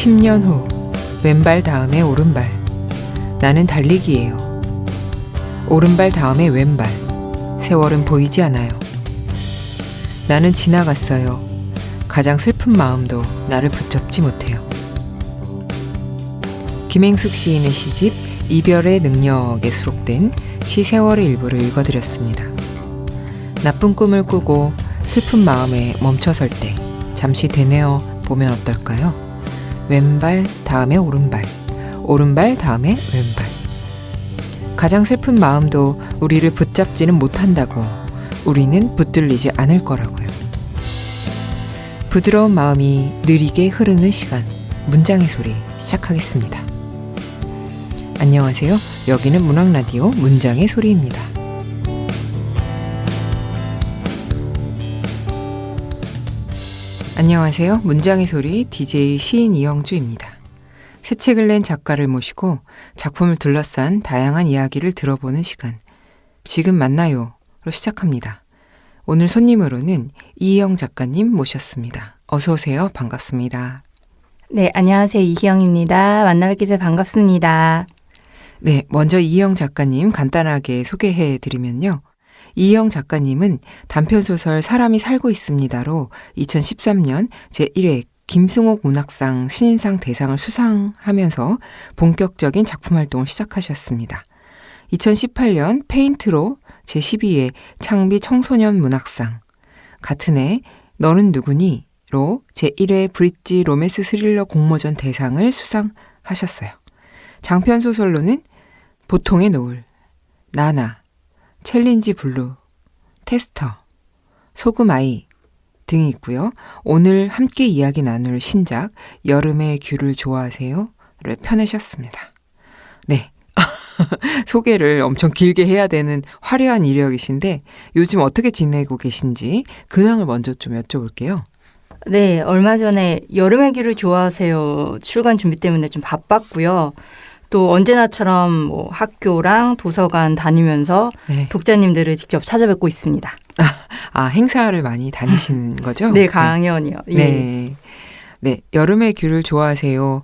10년 후 왼발 다음에 오른발. 나는 달리기예요. 오른발 다음에 왼발. 세월은 보이지 않아요. 나는 지나갔어요. 가장 슬픈 마음도 나를 붙잡지 못해요. 김행숙 시인의 시집 이별의 능력에 수록된 시 세월의 일부를 읽어드렸습니다. 나쁜 꿈을 꾸고 슬픈 마음에 멈춰설 때 잠시 되뇌어 보면 어떨까요? 왼발 다음에 오른발, 오른발 다음에 왼발. 가장 슬픈 마음도 우리를 붙잡지는 못한다고 우리는 붙들리지 않을 거라고요. 부드러운 마음이 느리게 흐르는 시간, 문장의 소리 시작하겠습니다. 안녕하세요. 여기는 문학라디오 문장의 소리입니다. 안녕하세요. 문장의 소리 DJ 시인 이영주입니다. 새 책을 낸 작가를 모시고 작품을 둘러싼 다양한 이야기를 들어보는 시간. 지금 만나요로 시작합니다. 오늘 손님으로는 이희영 작가님 모셨습니다. 어서 오세요. 반갑습니다. 네, 안녕하세요. 이희영입니다. 만나뵙게 돼서 반갑습니다. 네, 먼저 이희영 작가님 간단하게 소개해드리면요. 이희영 작가님은 단편소설 사람이 살고 있습니다로 2013년 제1회 김승옥 문학상 신인상 대상을 수상하면서 본격적인 작품 활동을 시작하셨습니다. 2018년 페인트로 제12회 창비 청소년 문학상, 같은 해 너는 누구니?로 제1회 브릿지 로맨스 스릴러 공모전 대상을 수상하셨어요. 장편소설로는 보통의 노을, 나나, 챌린지 블루, 테스터, 소금 아이 등이 있고요. 오늘 함께 이야기 나눌 신작 여름의 귤을 좋아하세요?를 펴내셨습니다. 네, 소개를 엄청 길게 해야 되는 화려한 이력이신데 요즘 어떻게 지내고 계신지 근황을 먼저 좀 여쭤볼게요. 네, 얼마 전에 여름의 귤을 좋아하세요 출간 준비 때문에 좀 바빴고요. 또 언제나처럼 뭐 학교랑 도서관 다니면서 네. 독자님들을 직접 찾아뵙고 있습니다. 행사를 많이 다니시는 거죠? 네, 강연이요. 예. 네. 네, 여름의 귤을 좋아하세요.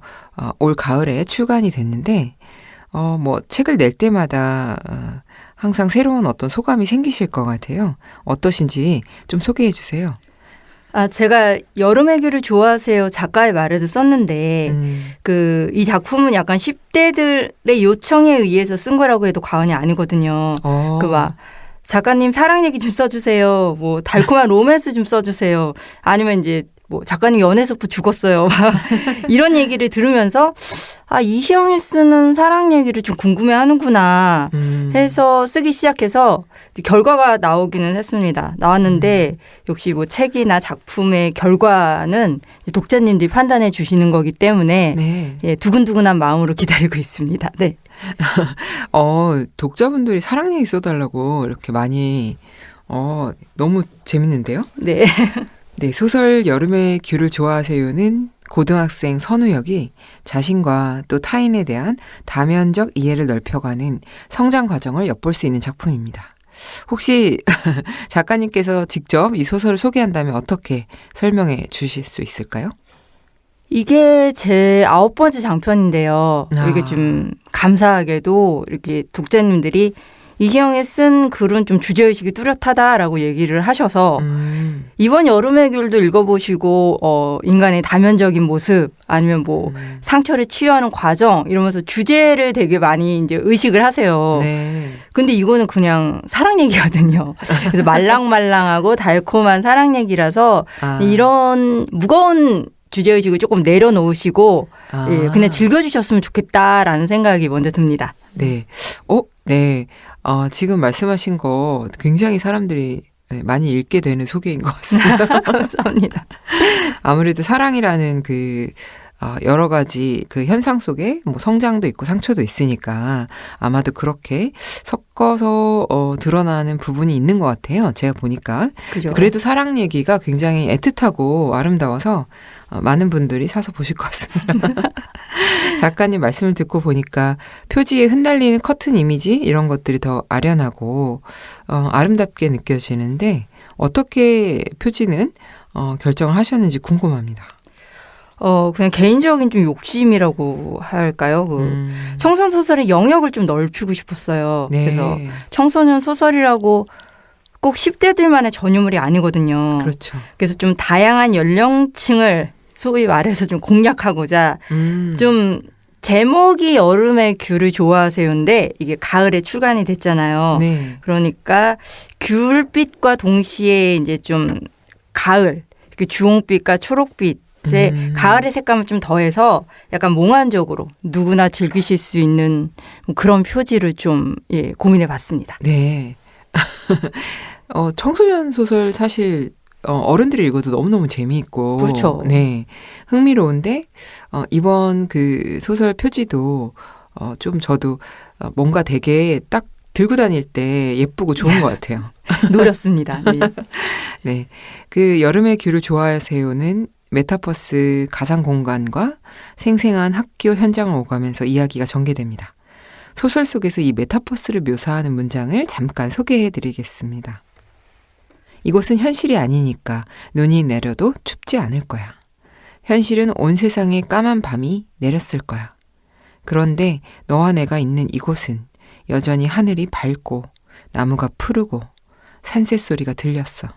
올 가을에 출간이 됐는데 책을 낼 때마다 항상 새로운 어떤 소감이 생기실 것 같아요. 어떠신지 좀 소개해 주세요. 제가 여름의 귤을 좋아하세요 작가의 말에도 썼는데 이 작품은 약간 10대들의 요청에 의해서 쓴 거라고 해도 과언이 아니거든요. 작가님 사랑 얘기 좀 써주세요. 뭐 달콤한 로맨스 좀 써주세요. 아니면 이제 뭐 작가님 연애서부 죽었어요. 이런 얘기를 들으면서 이희영이 쓰는 사랑 얘기를 좀 궁금해하는구나 해서 쓰기 시작해서 결과가 나오기는 했습니다. 나왔는데 역시 뭐 책이나 작품의 결과는 독자님들이 판단해 주시는 거기 때문에 네. 예, 두근두근한 마음으로 기다리고 있습니다. 네. 독자분들이 사랑 얘기 써달라고 이렇게 많이 너무 재밌는데요? 네. 네, 소설 여름의 귤을 좋아하세요는 고등학생 선우역이 자신과 또 타인에 대한 다면적 이해를 넓혀가는 성장 과정을 엿볼 수 있는 작품입니다. 혹시 작가님께서 직접 이 소설을 소개한다면 어떻게 설명해 주실 수 있을까요? 이게 제 9번째 장편인데요. 이게 좀 감사하게도 이렇게 독자님들이 이희영이 쓴 글은 좀 주제의식이 뚜렷하다라고 얘기를 하셔서 이번 여름의 귤도 읽어보시고 인간의 다면적인 모습 아니면 뭐 상처를 치유하는 과정 이러면서 주제를 되게 많이 이제 의식을 하세요. 네. 근데 이거는 그냥 사랑 얘기거든요. 그래서 말랑말랑하고 달콤한 사랑 얘기라서 이런 무거운 주제의식을 조금 내려놓으시고 예, 그냥 즐겨주셨으면 좋겠다라는 생각이 먼저 듭니다. 네. 네. 지금 말씀하신 거 굉장히 사람들이 많이 읽게 되는 소개인 것 같습니다. 감사합니다. 아무래도 사랑이라는 여러 가지 현상 속에 뭐 성장도 있고 상처도 있으니까 아마도 그렇게 섞어서 드러나는 부분이 있는 것 같아요. 제가 보니까. 그죠. 그래도 사랑 얘기가 굉장히 애틋하고 아름다워서 많은 분들이 사서 보실 것 같습니다. 작가님 말씀을 듣고 보니까 표지에 흩날리는 커튼 이미지 이런 것들이 더 아련하고 아름답게 느껴지는데 어떻게 표지는 결정을 하셨는지 궁금합니다. 그냥 개인적인 좀 욕심이라고 할까요? 청소년 소설의 영역을 좀 넓히고 싶었어요. 네. 그래서 청소년 소설이라고 꼭 10대들만의 전유물이 아니거든요. 그렇죠. 그래서 좀 다양한 연령층을 소위 말해서 좀 공략하고자 좀 제목이 여름의 귤을 좋아하세요인데 이게 가을에 출간이 됐잖아요. 네. 그러니까 귤빛과 동시에 이제 좀 가을, 주홍빛과 초록빛의 가을의 색감을 좀 더해서 약간 몽환적으로 누구나 즐기실 수 있는 그런 표지를 좀 고민해 봤습니다. 네. 청소년 소설 사실 어른들이 읽어도 너무너무 재미있고. 그렇죠. 네. 흥미로운데, 이번 그 소설 표지도, 좀 저도 뭔가 되게 딱 들고 다닐 때 예쁘고 좋은 것 같아요. 노렸습니다. 네. 네. 그 여름의 귤을 좋아하세요는 메타버스 가상 공간과 생생한 학교 현장을 오가면서 이야기가 전개됩니다. 소설 속에서 이 메타버스를 묘사하는 문장을 잠깐 소개해 드리겠습니다. 이곳은 현실이 아니니까 눈이 내려도 춥지 않을 거야. 현실은 온 세상에 까만 밤이 내렸을 거야. 그런데 너와 내가 있는 이곳은 여전히 하늘이 밝고 나무가 푸르고 산새 소리가 들렸어.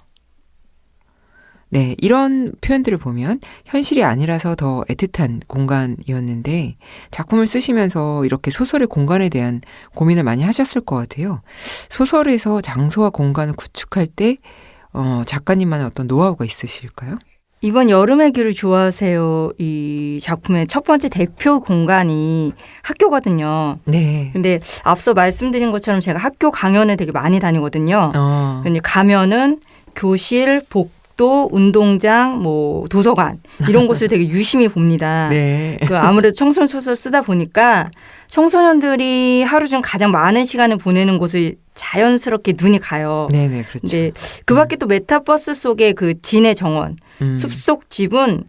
네, 이런 표현들을 보면 현실이 아니라서 더 애틋한 공간이었는데 작품을 쓰시면서 이렇게 소설의 공간에 대한 고민을 많이 하셨을 것 같아요. 소설에서 장소와 공간을 구축할 때 작가님만의 어떤 노하우가 있으실까요? 이번 여름의 귤을 좋아하세요 이 작품의 첫 번째 대표 공간이 학교거든요. 네. 근데 앞서 말씀드린 것처럼 제가 학교 강연을 되게 많이 다니거든요. 근데 가면은 교실, 복도, 운동장, 뭐 도서관 이런 곳을 되게 유심히 봅니다. 네. 아무래도 청소년 소설 쓰다 보니까 청소년들이 하루 중 가장 많은 시간을 보내는 곳을 자연스럽게 눈이 가요. 네네, 그렇죠. 이제 그 밖에 또 메타버스 속의 그 진의 정원, 숲속 집은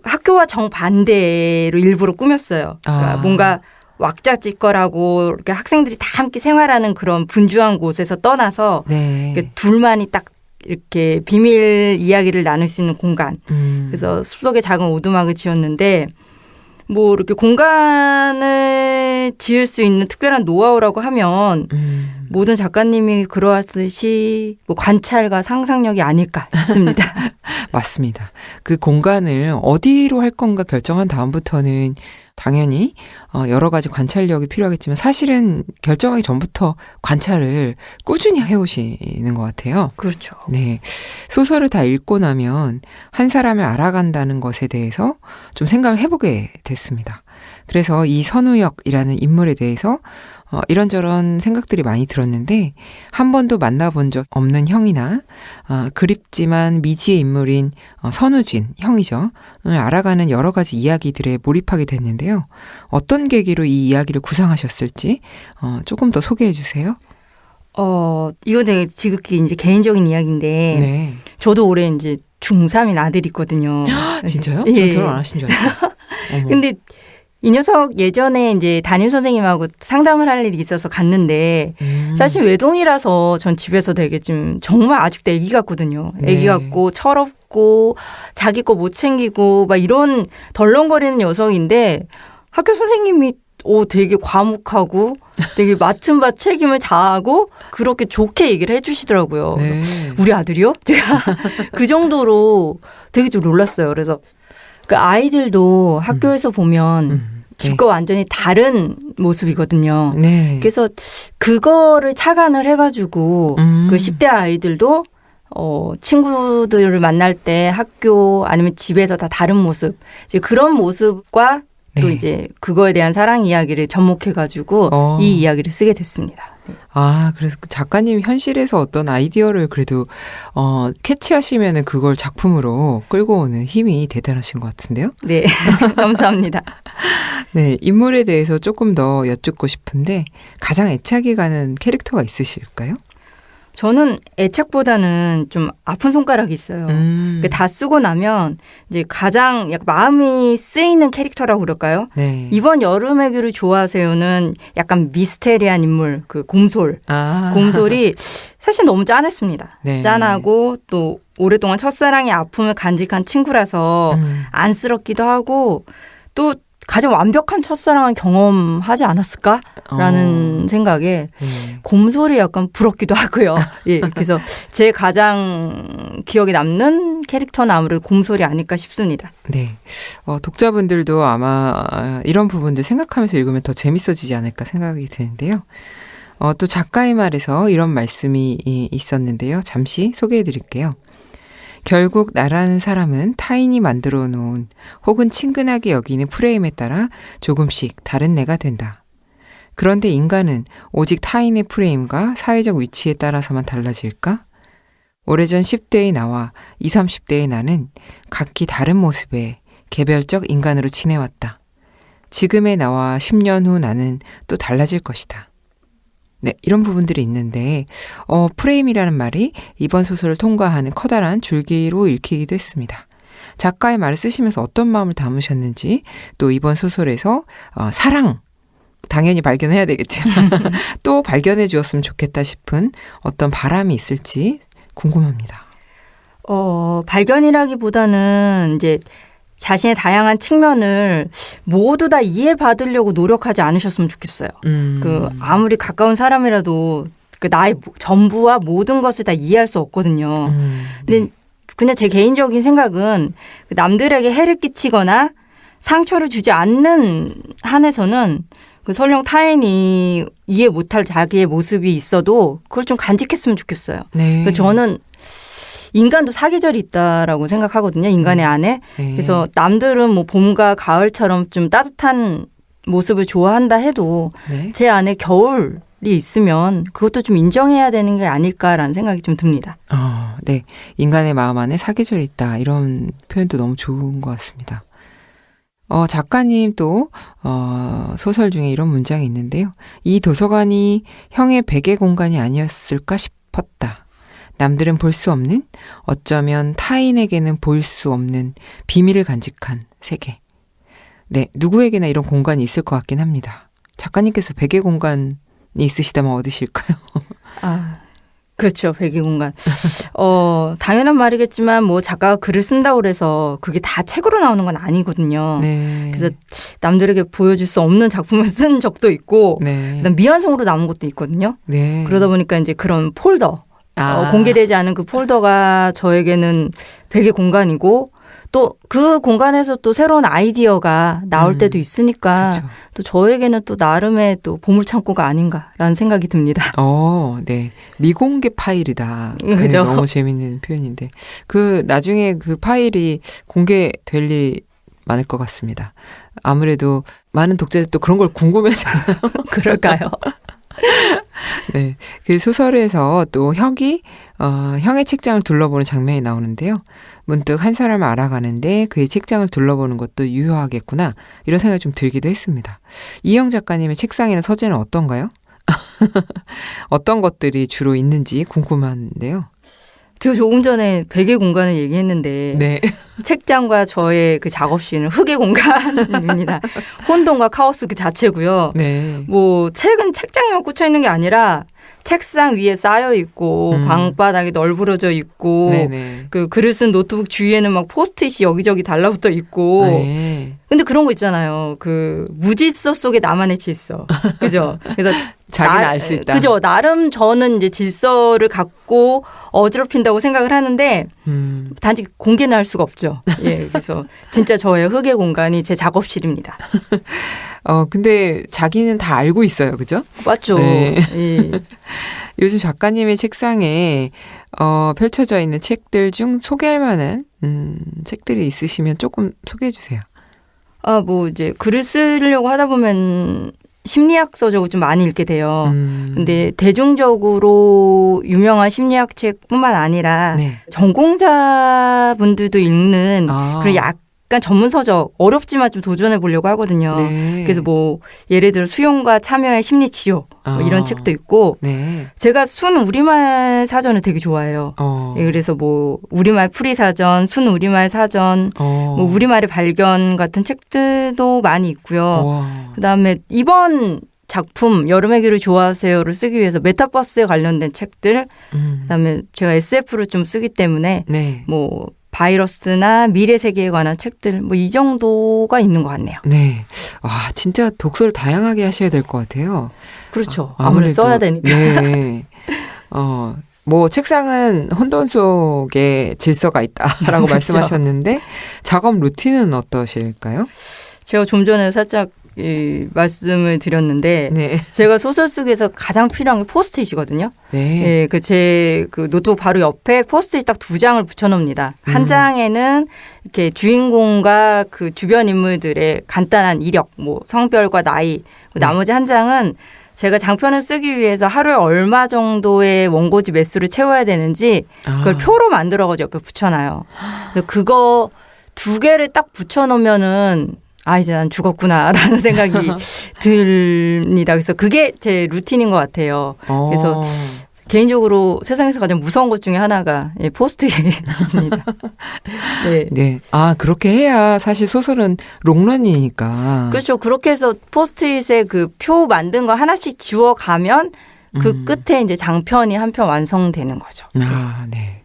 학교와 정반대로 일부러 꾸몄어요. 그러니까 뭔가 왁자지껄하고 이렇게 학생들이 다 함께 생활하는 그런 분주한 곳에서 떠나서 네. 둘만이 딱 이렇게 비밀 이야기를 나눌 수 있는 공간. 그래서 숲속에 작은 오두막을 지었는데 뭐 이렇게 공간을 지을 수 있는 특별한 노하우라고 하면 모든 작가님이 그러하듯이 뭐 관찰과 상상력이 아닐까 싶습니다. 맞습니다. 그 공간을 어디로 할 건가 결정한 다음부터는 당연히 여러 가지 관찰력이 필요하겠지만 사실은 결정하기 전부터 관찰을 꾸준히 해오시는 것 같아요. 그렇죠. 네, 소설을 다 읽고 나면 한 사람을 알아간다는 것에 대해서 좀 생각을 해보게 됐습니다. 그래서 이 선우역이라는 인물에 대해서 이런저런 생각들이 많이 들었는데 한 번도 만나본 적 없는 형이나 그립지만 미지의 인물인 선우진 형이죠. 을 알아가는 여러 가지 이야기들에 몰입하게 됐는데요. 어떤 계기로 이 이야기를 구상하셨을지 조금 더 소개해 주세요. 이거 되게 지극히 이제 개인적인 이야기인데 네. 저도 올해 이제 중3인 아들이 있거든요. 진짜요? 예. 저 결혼 안 하신 줄 알았어요. 어머. 근데 이 녀석 예전에 이제 담임 선생님하고 상담을 할 일이 있어서 갔는데 사실 외동이라서 전 집에서 되게 좀 정말 아직도 애기 같거든요. 애기 네. 같고 철없고 자기 거 못 챙기고 막 이런 덜렁거리는 녀석인데 학교 선생님이 되게 과묵하고 되게 맡은 바 책임을 다하고 그렇게 좋게 얘기를 해 주시더라고요. 네. 우리 아들이요? 제가 그 정도로 되게 좀 놀랐어요. 그래서 그 아이들도 학교에서 보면 집과 완전히 다른 모습이거든요. 네. 그래서 그거를 착안을 해가지고 그 10대 아이들도 친구들을 만날 때 학교 아니면 집에서 다 다른 모습 이제 그런 모습과 또 네. 이제 그거에 대한 사랑 이야기를 접목해가지고 이 이야기를 쓰게 됐습니다. 네. 그래서 작가님이 현실에서 어떤 아이디어를 그래도 캐치하시면은 그걸 작품으로 끌고 오는 힘이 대단하신 것 같은데요. 네, 감사합니다. 네, 인물에 대해서 조금 더 여쭙고 싶은데 가장 애착이 가는 캐릭터가 있으실까요? 저는 애착보다는 좀 아픈 손가락이 있어요. 다 쓰고 나면 이제 가장 약간 마음이 쓰이는 캐릭터라고 그럴까요? 네. 이번 여름의 귤을 좋아하세요는 약간 미스테리한 인물, 그 곰솔. 곰솔이 사실 너무 짠했습니다. 네. 짠하고 또 오랫동안 첫사랑의 아픔을 간직한 친구라서 안쓰럽기도 하고 또 가장 완벽한 첫사랑을 경험하지 않았을까라는 생각에 곰솔이 약간 부럽기도 하고요. 예, 그래서 제 가장 기억에 남는 캐릭터는 아무래도 곰솔이 아닐까 싶습니다. 네, 독자분들도 아마 이런 부분들 생각하면서 읽으면 더 재밌어지지 않을까 생각이 드는데요. 또 작가의 말에서 이런 말씀이 있었는데요. 잠시 소개해 드릴게요. 결국 나라는 사람은 타인이 만들어 놓은 혹은 친근하게 여기는 프레임에 따라 조금씩 다른 내가 된다. 그런데 인간은 오직 타인의 프레임과 사회적 위치에 따라서만 달라질까? 오래전 10대의 나와 20, 30대의 나는 각기 다른 모습의 개별적 인간으로 지내왔다. 지금의 나와 10년 후 나는 또 달라질 것이다. 네, 이런 부분들이 있는데 프레임이라는 말이 이번 소설을 통과하는 커다란 줄기로 읽히기도 했습니다. 작가의 말을 쓰시면서 어떤 마음을 담으셨는지 또 이번 소설에서 사랑 당연히 발견해야 되겠지만 또 발견해 주었으면 좋겠다 싶은 어떤 바람이 있을지 궁금합니다. 발견이라기보다는 이제 자신의 다양한 측면을 모두 다 이해받으려고 노력하지 않으셨으면 좋겠어요. 아무리 가까운 사람이라도 나의 전부와 모든 것을 다 이해할 수 없거든요. 근데 그냥 제 개인적인 생각은 남들에게 해를 끼치거나 상처를 주지 않는 한에서는 설령 타인이 이해 못할 자기의 모습이 있어도 그걸 좀 간직했으면 좋겠어요. 네. 저는 인간도 사계절이 있다라고 생각하거든요. 인간의 안에. 네. 그래서 남들은 뭐 봄과 가을처럼 좀 따뜻한 모습을 좋아한다 해도 네. 제 안에 겨울이 있으면 그것도 좀 인정해야 되는 게 아닐까라는 생각이 좀 듭니다. 네. 인간의 마음 안에 사계절이 있다. 이런 표현도 너무 좋은 것 같습니다. 작가님 또 소설 중에 이런 문장이 있는데요. 이 도서관이 형의 베개 공간이 아니었을까 싶었다. 남들은 볼 수 없는, 어쩌면 타인에게는 보일 수 없는 비밀을 간직한 세계. 네, 누구에게나 이런 공간이 있을 것 같긴 합니다. 작가님께서 베개 공간이 있으시다면 어디실까요? 그렇죠. 베개 공간. 당연한 말이겠지만 뭐 작가가 글을 쓴다고 그래서 그게 다 책으로 나오는 건 아니거든요. 네. 그래서 남들에게 보여줄 수 없는 작품을 쓴 적도 있고 네. 그다음 미완성으로 남은 것도 있거든요. 네. 그러다 보니까 이제 그런 폴더, 공개되지 않은 그 폴더가 저에게는 베개 공간이고 또 그 공간에서 또 새로운 아이디어가 나올 때도 있으니까 그렇죠. 또 저에게는 또 나름의 또 보물창고가 아닌가라는 생각이 듭니다. 네. 미공개 파일이다. 그죠? 너무 재밌는 표현인데. 나중에 그 파일이 공개될 일이 많을 것 같습니다. 아무래도 많은 독자들이 또 그런 걸 궁금해하잖아요. 그럴까요? 네. 그 소설에서 또 형의 책장을 둘러보는 장면이 나오는데요. 문득 한 사람을 알아가는데 그의 책장을 둘러보는 것도 유효하겠구나. 이런 생각이 좀 들기도 했습니다. 이영 작가님의 책상이나 서재는 어떤가요? 어떤 것들이 주로 있는지 궁금한데요. 제가 조금 전에 베개 공간을 얘기했는데 네. 책장과 저의 그 작업실은 흙의 공간입니다. 혼돈과 카오스 그 자체고요. 네. 뭐 책은 책장에만 꽂혀 있는 게 아니라 책상 위에 쌓여 있고 방바닥에 널브러져 있고 네네. 그 글을 쓴 노트북 주위에는 막 포스트잇이 여기저기 달라붙어 있고. 네. 근데 그런 거 있잖아요. 그 무질서 속에 나만의 질서. 그죠? 그래서 자기는 알 수 있다. 그죠. 나름 저는 이제 질서를 갖고 어지럽힌다고 생각을 하는데 단지 공개는 할 수가 없죠. 예. 그래서 진짜 저의 흙의 공간이 제 작업실입니다. 근데 자기는 다 알고 있어요. 그죠? 맞죠. 네. 예. 요즘 작가님의 책상에 펼쳐져 있는 책들 중 소개할 만한 책들이 있으시면 조금 소개해 주세요. 뭐 이제 글을 쓰려고 하다 보면 심리학 서적을 좀 많이 읽게 돼요. 근데 대중적으로 유명한 심리학 책뿐만 아니라 네. 전공자분들도 읽는 그런 약간 전문 서적 어렵지만 좀 도전해 보려고 하거든요. 네. 그래서 뭐 예를 들어 수용과 참여의 심리 치료 뭐 이런 책도 있고 네. 제가 순 우리말 사전을 되게 좋아해요. 예, 그래서 뭐 우리말 풀이 사전, 순 우리말 사전, 뭐 우리말의 발견 같은 책들도 많이 있고요. 그다음에 이번 작품 여름의 길을 좋아하세요를 쓰기 위해서 메타버스에 관련된 책들, 그다음에 제가 SF를 좀 쓰기 때문에 네. 뭐 바이러스나 미래 세계에 관한 책들 뭐 이 정도가 있는 것 같네요. 네. 와, 진짜 독서를 다양하게 하셔야 될 것 같아요. 그렇죠. 아무래도 써야 되니까. 네. 뭐 책상은 혼돈 속에 질서가 있다라고 그렇죠. 말씀하셨는데 작업 루틴은 어떠실까요? 제가 좀 전에 살짝 말씀을 드렸는데 네. 제가 소설 속에서 가장 필요한 게 포스트잇이거든요. 네. 예, 제 노트북 바로 옆에 포스트잇 딱 2장을 붙여놓습니다. 한 장에는 이렇게 주인공과 그 주변 인물들의 간단한 이력, 뭐 성별과 나이, 나머지 한 장은 제가 장편을 쓰기 위해서 하루에 얼마 정도의 원고지 매수를 채워야 되는지 그걸 표로 만들어가지고 옆에 붙여놔요. 그거 2개를 딱 붙여놓으면은 이제 난 죽었구나라는 생각이 듭니다. 그래서 그게 제 루틴인 것 같아요. 그래서 개인적으로 세상에서 가장 무서운 것 중에 하나가 포스트잇입니다. 네. 네. 그렇게 해야 사실 소설은 롱런이니까. 그렇죠. 그렇게 해서 포스트잇에 그 표 만든 거 하나씩 지워가면 그 끝에 이제 장편이 한 편 완성되는 거죠. 네.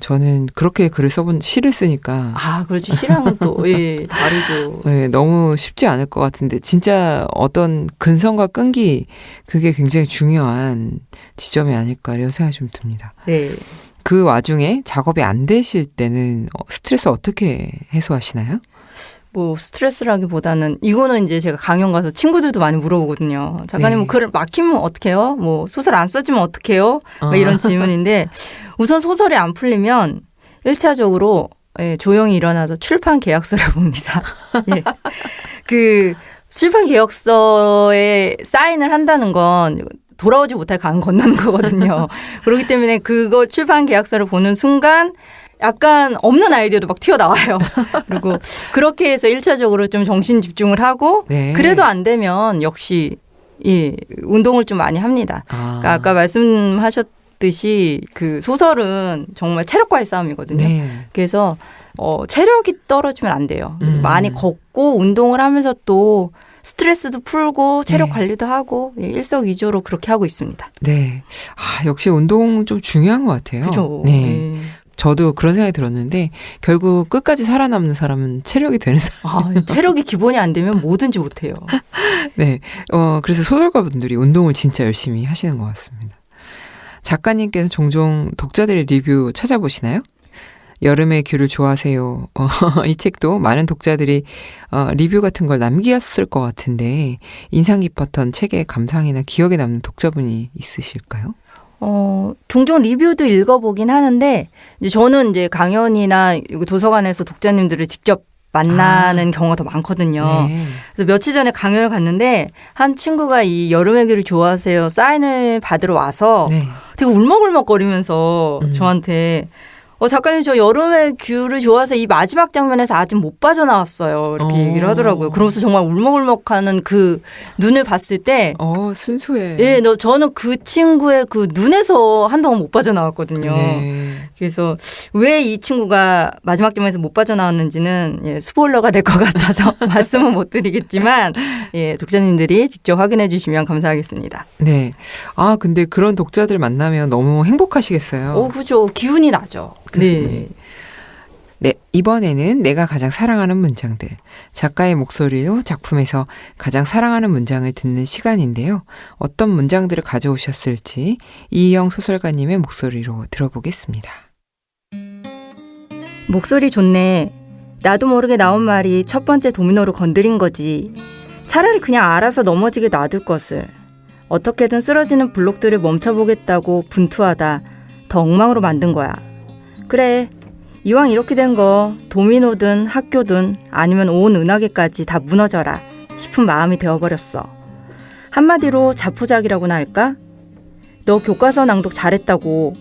저는 그렇게 글을 써본 시를 쓰니까. 그렇죠. 시랑은 또, 예, 다르죠. 네, 너무 쉽지 않을 것 같은데, 진짜 어떤 근성과 끈기, 그게 굉장히 중요한 지점이 아닐까, 이런 생각이 좀 듭니다. 네. 그 와중에 작업이 안 되실 때는 스트레스 어떻게 해소하시나요? 뭐 스트레스라기보다는 이거는 이제 제가 강연 가서 친구들도 많이 물어보거든요. 작가님 뭐 글을 막히면 어떡해요? 뭐 소설 안 써지면 어떡해요? 이런 질문인데 우선 소설이 안 풀리면 1차적으로 조용히 일어나서 출판 계약서를 봅니다. 예. 그 출판 계약서에 사인을 한다는 건 돌아오지 못할 강 건너는 거거든요. 그렇기 때문에 그거 출판 계약서를 보는 순간 약간 없는 아이디어도 막 튀어나와요. 그리고 그렇게 해서 1차적으로 좀 정신 집중을 하고 그래도 안 되면 역시 운동을 좀 많이 합니다. 그러니까 아까 말씀하셨듯이 그 소설은 정말 체력과의 싸움이거든요. 네. 그래서 체력이 떨어지면 안 돼요. 그래서 많이 걷고 운동을 하면서 또 스트레스도 풀고 체력 관리도 하고 일석이조로 그렇게 하고 있습니다. 네. 역시 운동 좀 중요한 것 같아요. 그렇죠. 네. 저도 그런 생각이 들었는데 결국 끝까지 살아남는 사람은 체력이 되는 사람. 체력이 기본이 안 되면 뭐든지 못해요. 네. 그래서 소설가분들이 운동을 진짜 열심히 하시는 것 같습니다. 작가님께서 종종 독자들의 리뷰 찾아보시나요? 여름의 귤을 좋아하세요. 이 책도 많은 독자들이 리뷰 같은 걸 남겼을 것 같은데 인상 깊었던 책의 감상이나 기억에 남는 독자분이 있으실까요? 종종 리뷰도 읽어보긴 하는데, 이제 저는 이제 강연이나 도서관에서 독자님들을 직접 만나는 경우가 더 많거든요. 네. 그래서 며칠 전에 강연을 갔는데, 한 친구가 이 여름의 길을 좋아하세요 사인을 받으러 와서 되게 울먹울먹거리면서 저한테 작가님 저 여름의 귤을 좋아해서 이 마지막 장면에서 아직 못 빠져나왔어요. 이렇게 얘기를 하더라고요. 그러면서 정말 울먹울먹하는 그 눈을 봤을 때 순수해. 예, 저는 그 친구의 그 눈에서 한동안 못 빠져나왔거든요. 네. 그래서 왜 이 친구가 마지막 장면에서 못 빠져나왔는지는 스포일러가 될 것 같아서 말씀은 못 드리겠지만 독자님들이 직접 확인해 주시면 감사하겠습니다. 네. 근데 그런 독자들 만나면 너무 행복하시겠어요. 그죠. 기운이 나죠. 네. 네, 이번에는 내가 가장 사랑하는 문장들. 작가의 목소리로 작품에서 가장 사랑하는 문장을 듣는 시간인데요. 어떤 문장들을 가져오셨을지 이희영 소설가님의 목소리로 들어보겠습니다. 목소리 좋네. 나도 모르게 나온 말이 첫 번째 도미노를 건드린 거지. 차라리 그냥 알아서 넘어지게 놔둘 것을. 어떻게든 쓰러지는 블록들을 멈춰보겠다고 분투하다 더 엉망으로 만든 거야. 그래, 이왕 이렇게 된 거 도미노든 학교든 아니면 온 은하계까지 다 무너져라 싶은 마음이 되어버렸어. 한마디로 자포자기라고나 할까? 너 교과서 낭독 잘했다고.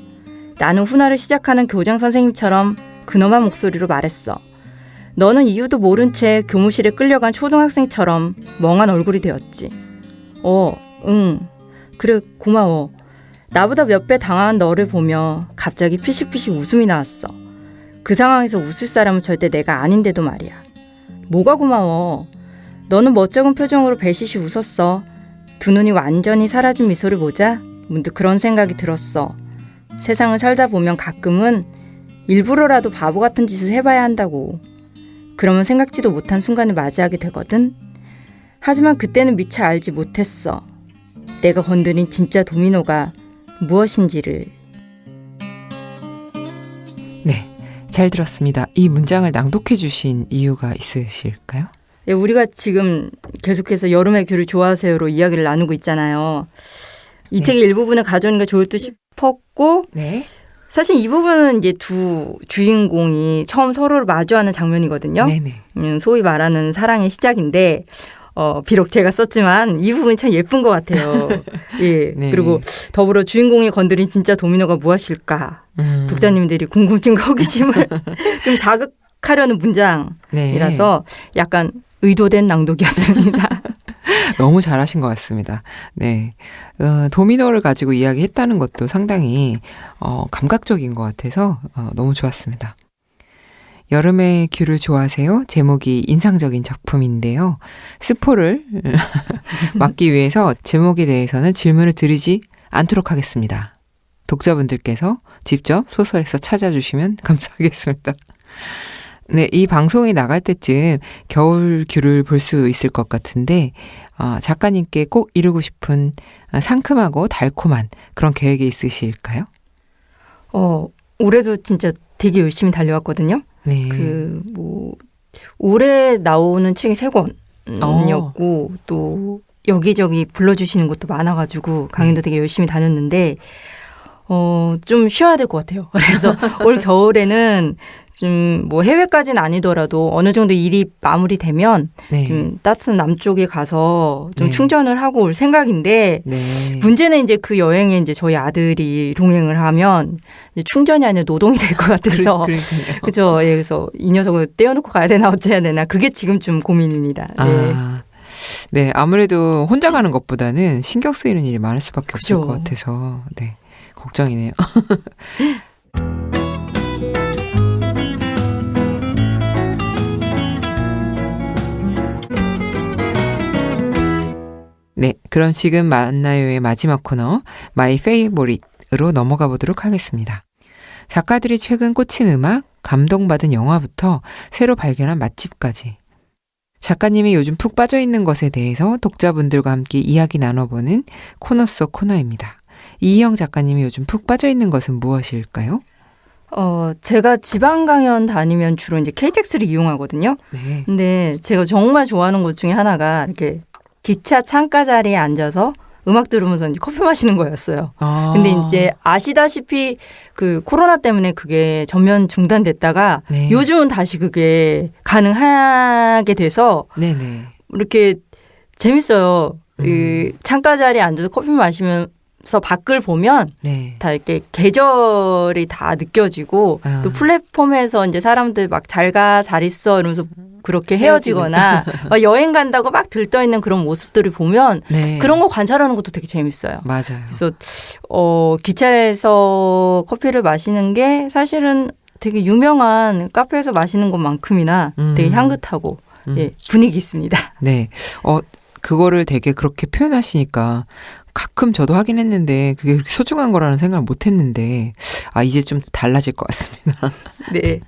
나는 훈화를 시작하는 교장 선생님처럼 근엄한 목소리로 말했어. 너는 이유도 모른 채 교무실에 끌려간 초등학생처럼 멍한 얼굴이 되었지. 응. 그래, 고마워. 나보다 몇 배 당황한 너를 보며 갑자기 피식피식 웃음이 나왔어. 그 상황에서 웃을 사람은 절대 내가 아닌데도 말이야. 뭐가 고마워. 너는 멋쩍은 표정으로 배시시 웃었어. 두 눈이 완전히 사라진 미소를 보자 문득 그런 생각이 들었어. 세상을 살다 보면 가끔은 일부러라도 바보 같은 짓을 해봐야 한다고. 그러면 생각지도 못한 순간을 맞이하게 되거든. 하지만 그때는 미처 알지 못했어. 내가 건드린 진짜 도미노가 무엇인지를. 네, 잘 들었습니다. 이 문장을 낭독해 주신 이유가 있으실까요? 예, 우리가 지금 계속해서 여름의 귤을 좋아하세요로 이야기를 나누고 있잖아요. 이 책의 일부분을 가져오는 게 좋을 듯 싶었고 네. 사실 이 부분은 이제 두 주인공이 처음 서로를 마주하는 장면이거든요. 네네. 소위 말하는 사랑의 시작인데 비록 제가 썼지만 이 부분이 참 예쁜 것 같아요. 예. 네. 그리고 더불어 주인공이 건드린 진짜 도미노가 무엇일까? 독자님들이 궁금증과 호기심을 좀 자극하려는 문장이라서 약간 의도된 낭독이었습니다. 너무 잘하신 것 같습니다. 네. 도미노를 가지고 이야기했다는 것도 상당히 감각적인 것 같아서 너무 좋았습니다. 여름의 귤을 좋아하세요? 제목이 인상적인 작품인데요. 스포를 막기 위해서 제목에 대해서는 질문을 드리지 않도록 하겠습니다. 독자분들께서 직접 소설에서 찾아주시면 감사하겠습니다. 네, 이 방송이 나갈 때쯤 겨울 귤을 볼 수 있을 것 같은데 작가님께 꼭 이루고 싶은 상큼하고 달콤한 그런 계획이 있으실까요? 올해도 진짜 되게 열심히 달려왔거든요. 네. 올해 나오는 책이 3권이었고 또 여기저기 불러주시는 것도 많아가지고 강연도 되게 열심히 다녔는데 좀 쉬어야 될 것 같아요. 그래서 올 겨울에는 좀 해외까지는 아니더라도 어느 정도 일이 마무리되면 네. 좀 따뜻한 남쪽에 가서 좀 네. 충전을 하고 올 생각인데 네. 문제는 이제 그 여행에 이제 저희 아들이 동행을 하면 이제 충전이 아니라 노동이 될 것 같아서 그죠. 예, 그래서 이 녀석을 떼어놓고 가야 되나 어째야 되나 그게 지금 좀 고민입니다. 네, 아무래도 혼자 가는 것보다는 신경 쓰이는 일이 많을 수밖에 그죠. 없을 것 같아서 네, 걱정이네요. 네, 그럼 지금 만나요의 마지막 코너 마이 페이보릿으로 넘어가 보도록 하겠습니다. 작가들이 최근 꽂힌 음악, 감동받은 영화부터 새로 발견한 맛집까지 작가님이 요즘 푹 빠져있는 것에 대해서 독자분들과 함께 이야기 나눠보는 코너 속 코너입니다. 이희영 작가님이 요즘 푹 빠져있는 것은 무엇일까요? 제가 지방 강연 다니면 주로 이제 KTX를 이용하거든요. 네. 근데 제가 정말 좋아하는 것 중에 하나가 이렇게 기차 창가 자리에 앉아서 음악 들으면서 이제 커피 마시는 거였어요. 근데 이제 아시다시피 그 코로나 때문에 그게 전면 중단됐다가 네. 요즘은 다시 그게 가능하게 돼서 네네. 이렇게 재밌어요. 그 창가 자리에 앉아서 커피 마시면서 밖을 보면 네. 다 이렇게 계절이 다 느껴지고 또 플랫폼에서 이제 사람들 막 잘 가, 잘 있어 이러면서 그렇게 헤어지거나 막 여행 간다고 막 들떠 있는 그런 모습들을 보면 네. 그런 거 관찰하는 것도 되게 재밌어요. 맞아요. 그래서 기차에서 커피를 마시는 게 사실은 되게 유명한 카페에서 마시는 것만큼이나 되게 향긋하고 예, 분위기 있습니다. 네. 그거를 되게 그렇게 표현하시니까 가끔 저도 하긴 했는데 그게 그렇게 소중한 거라는 생각을 못 했는데 이제 좀 달라질 것 같습니다. 네.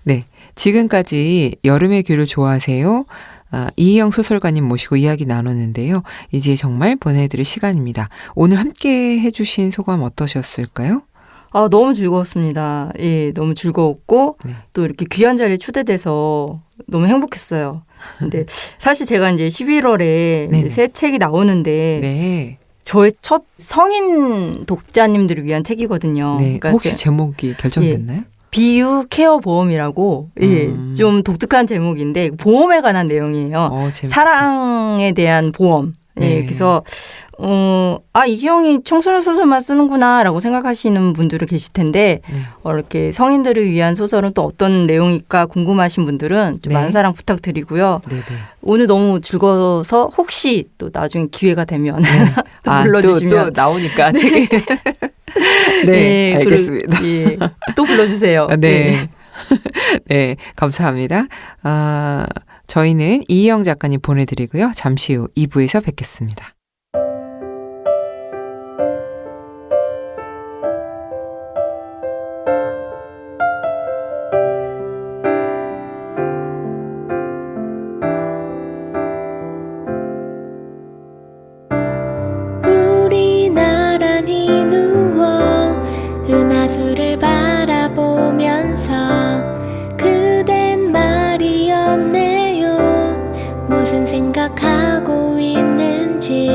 네. 지금까지 여름의 귤을 좋아하세요? 이희영 소설가님 모시고 이야기 나눴는데요. 이제 정말 보내드릴 시간입니다. 오늘 함께 해주신 소감 어떠셨을까요? 너무 즐거웠습니다. 예, 너무 즐거웠고 네. 또 이렇게 귀한 자리에 초대돼서 너무 행복했어요. 근데 사실 제가 이제 11월에 이제 새 책이 나오는데 네. 저의 첫 성인 독자님들을 위한 책이거든요. 네. 그러니까 혹시 제목이 결정됐나요? 예, 비유 케어 보험이라고 좀 독특한 제목인데 보험에 관한 내용이에요. 재밌다. 사랑에 대한 보험. 네. 예, 그래서 이희영이 청소년 소설만 쓰는구나라고 생각하시는 분들은 계실 텐데 이렇게 성인들을 위한 소설은 또 어떤 내용일까 궁금하신 분들은 좀 네. 많은 사랑 부탁드리고요. 네네. 오늘 너무 즐거워서 혹시 또 나중에 기회가 되면 불러주시면 또 나오니까 책에. 네, 알겠습니다. 또 불러주세요. 네. 네, 감사합니다. 저희는 이희영 작가님 보내드리고요. 잠시 후 2부에서 뵙겠습니다. 우리 나란히 누워 은하수를 바라보면서 그댄 말이 없네요. 무슨 생각하고 있는지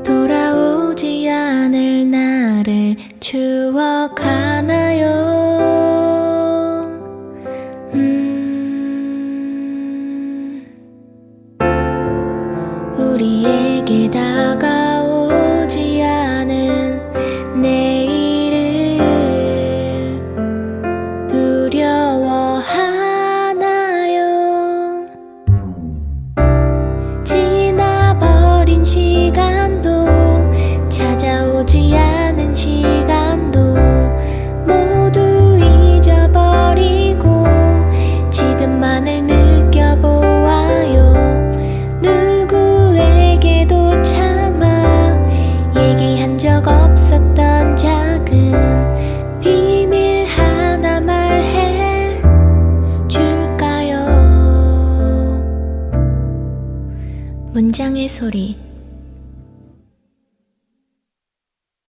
돌아오지 않을 나를 추억하나요? 우리에게 다가오지 않은 내일을 두려워하나요? 지나버린 시간도 찾아오지 않은 시간도 모두 잊어버리고 지금만을 느껴보아요. 누구에게도 차마 얘기한 적 없었던 작은 비밀 하나 말해 줄까요? 문장의 소리